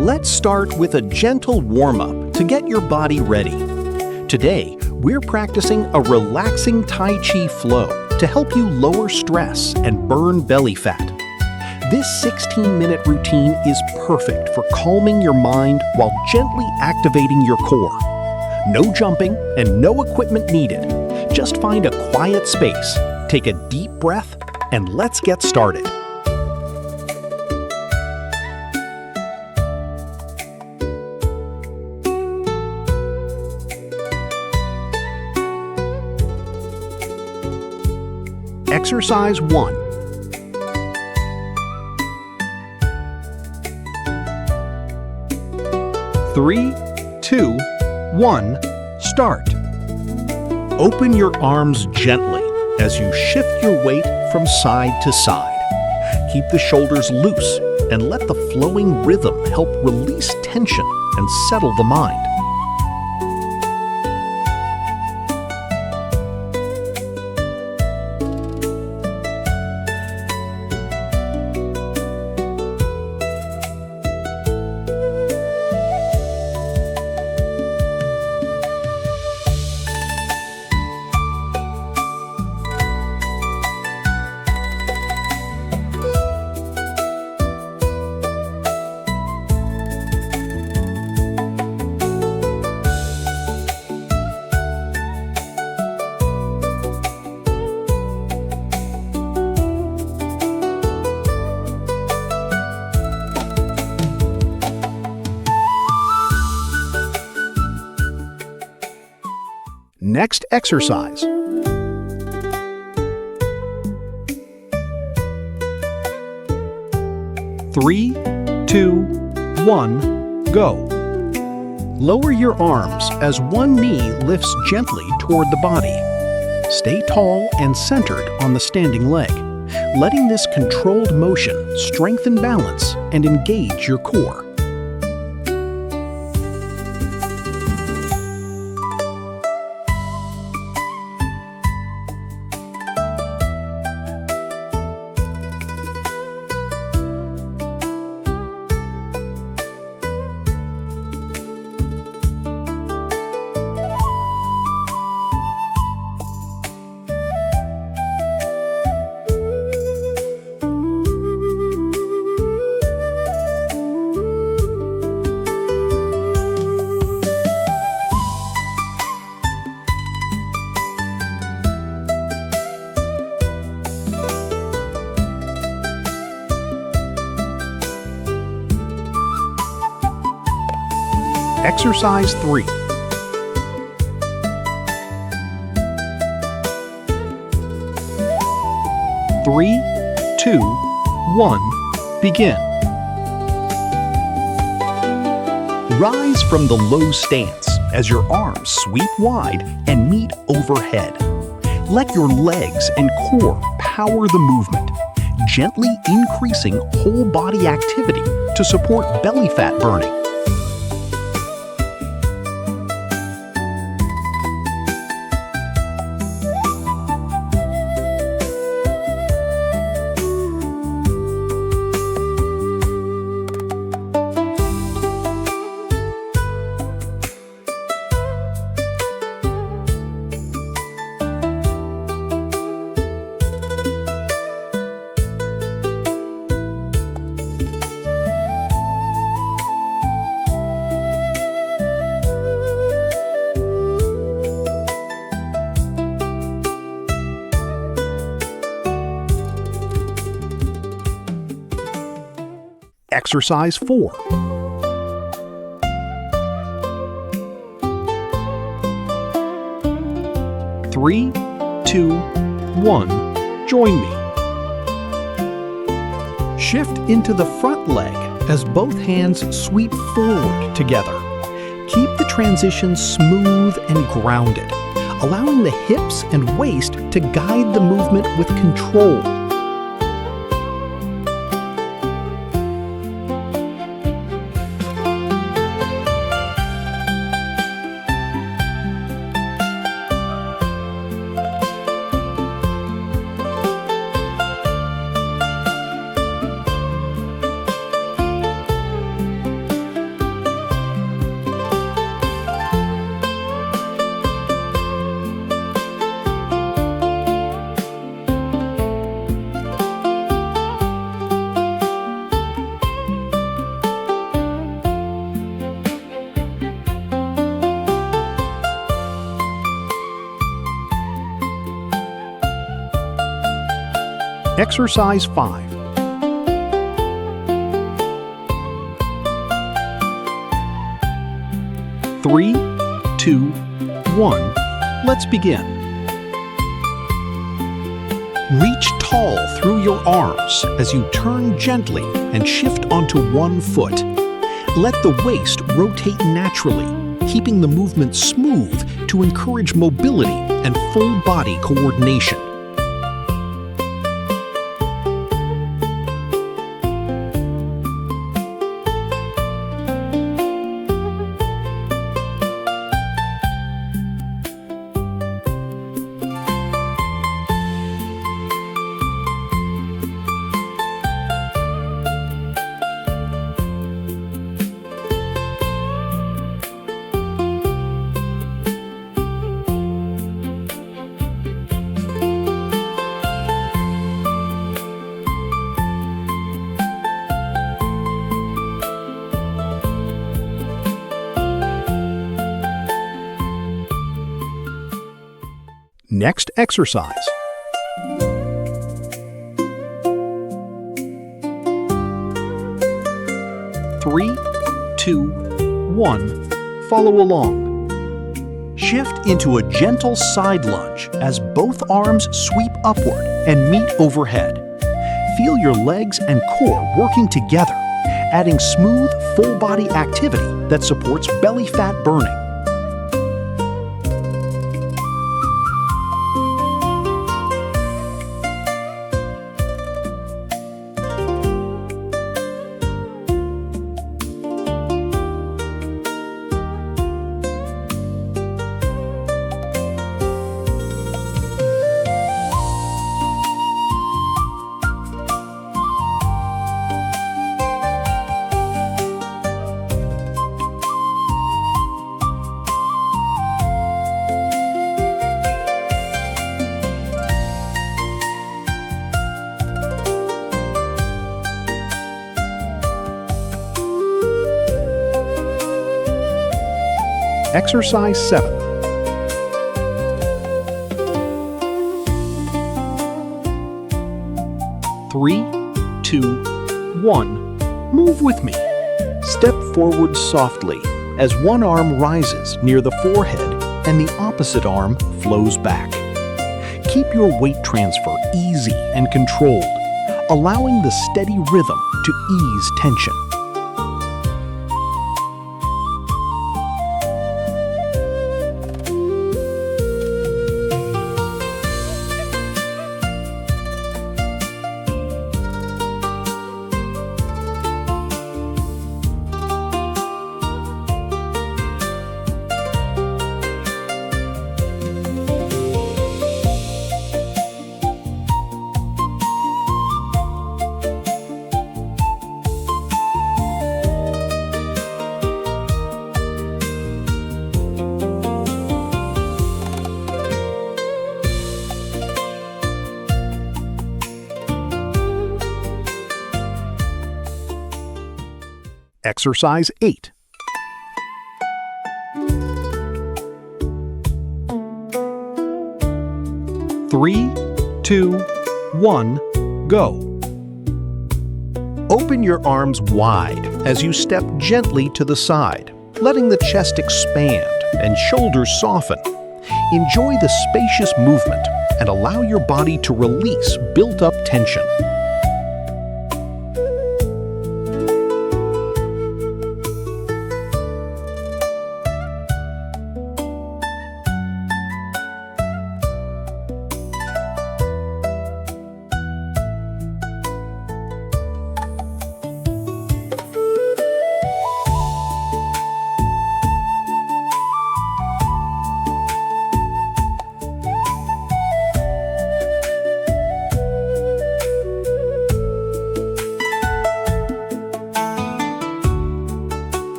Let's start with a gentle warm-up to get your body ready. Today, we're practicing a relaxing Tai Chi flow to help you lower stress and burn belly fat. This 16-minute routine is perfect for calming your mind while gently activating your core. No jumping and no equipment needed. Just find a quiet space, take a deep breath, and let's get started. Exercise 1. Three, two, one, start. Open your arms gently as you shift your weight from side to side. Keep the shoulders loose and let the flowing rhythm help release tension and settle the mind. Next exercise. Three, two, one, go. Lower your arms as one knee lifts gently toward the body. Stay tall and centered on the standing leg, letting this controlled motion strengthen balance and engage your core. Exercise 3. Three, two, one, begin. Rise from the low stance as your arms sweep wide and meet overhead. Let your legs and core power the movement, gently increasing whole body activity to support belly fat burning. Exercise 4. Three, two, one, join me. Shift into the front leg as both hands sweep forward together. Keep the transition smooth and grounded, allowing the hips and waist to guide the movement with control. Exercise 5. Three, two, one. Let's begin. Reach tall through your arms as you turn gently and shift onto one foot. Let the waist rotate naturally, keeping the movement smooth to encourage mobility and full body coordination. Next exercise. Three, two, one. Follow along. Shift into a gentle side lunge as both arms sweep upward and meet overhead. Feel your legs and core working together, adding smooth, full body activity that supports belly fat burning. Exercise 7. Three, two, one. Move with me. Step forward softly as one arm rises near the forehead and the opposite arm flows back. Keep your weight transfer easy and controlled, allowing the steady rhythm to ease tension. Exercise 8. Three, two, one, go. Open your arms wide as you step gently to the side, letting the chest expand and shoulders soften. Enjoy the spacious movement and allow your body to release built-up tension.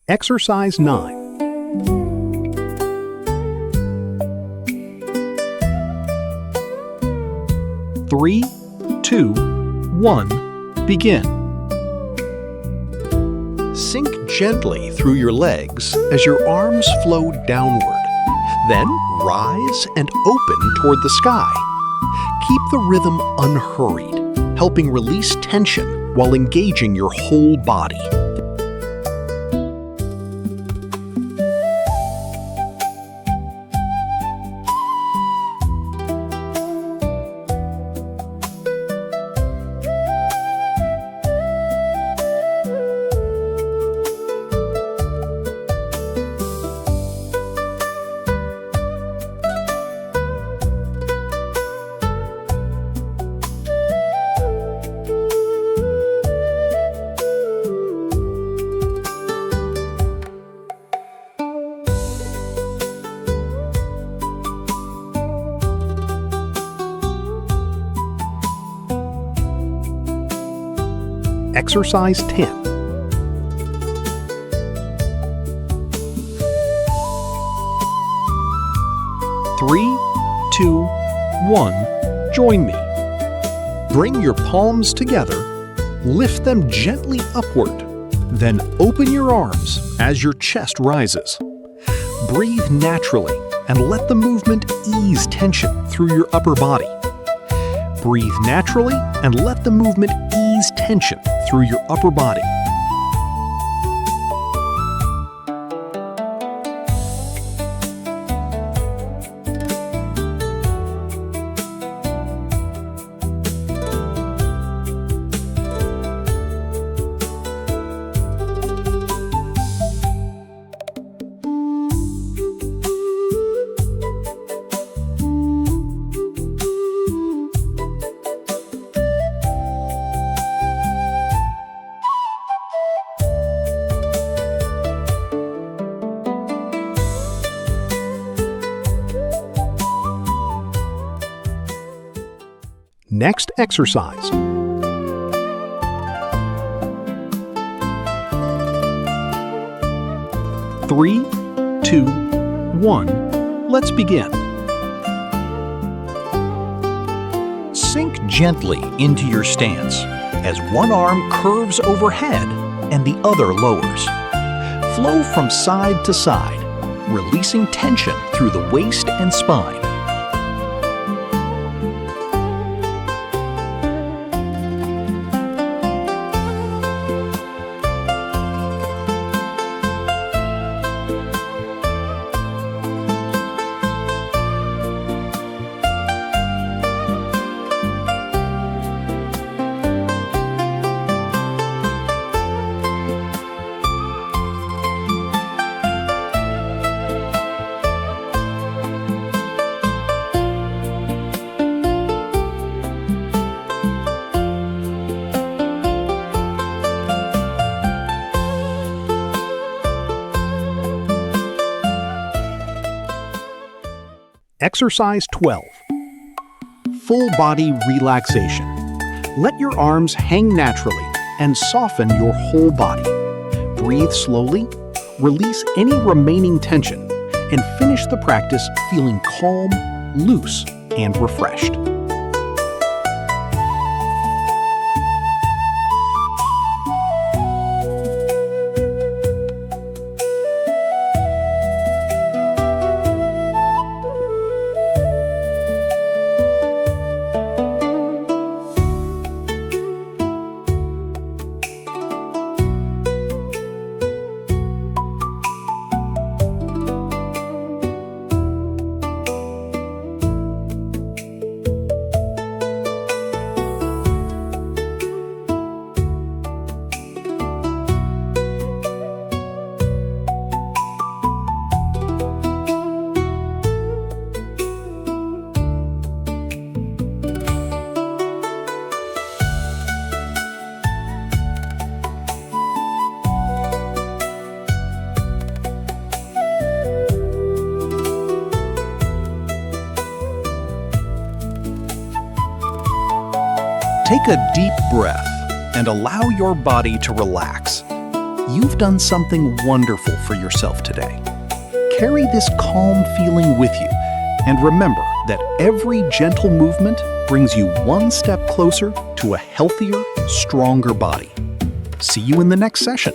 Exercise 9. Three, two, one, begin. Sink gently through your legs as your arms flow downward. Then rise and open toward the sky. Keep the rhythm unhurried, helping release tension while engaging your whole body. Exercise 10. Three, two, one. Join me. Bring your palms together, lift them gently upward, then open your arms as your chest rises. Breathe naturally and let the movement ease tension through your upper body. Breathe naturally and let the movement ease tension through your upper body. Next exercise. Three, two, one. Let's begin. Sink gently into your stance as one arm curves overhead and the other lowers. Flow from side to side, releasing tension through the waist and spine. Exercise 12. Full body relaxation. Let your arms hang naturally and soften your whole body. Breathe slowly, release any remaining tension, and finish the practice feeling calm, loose, and refreshed. Take a deep breath and allow your body to relax. You've done something wonderful for yourself today. Carry this calm feeling with you, and remember that every gentle movement brings you one step closer to a healthier, stronger body. See you in the next session.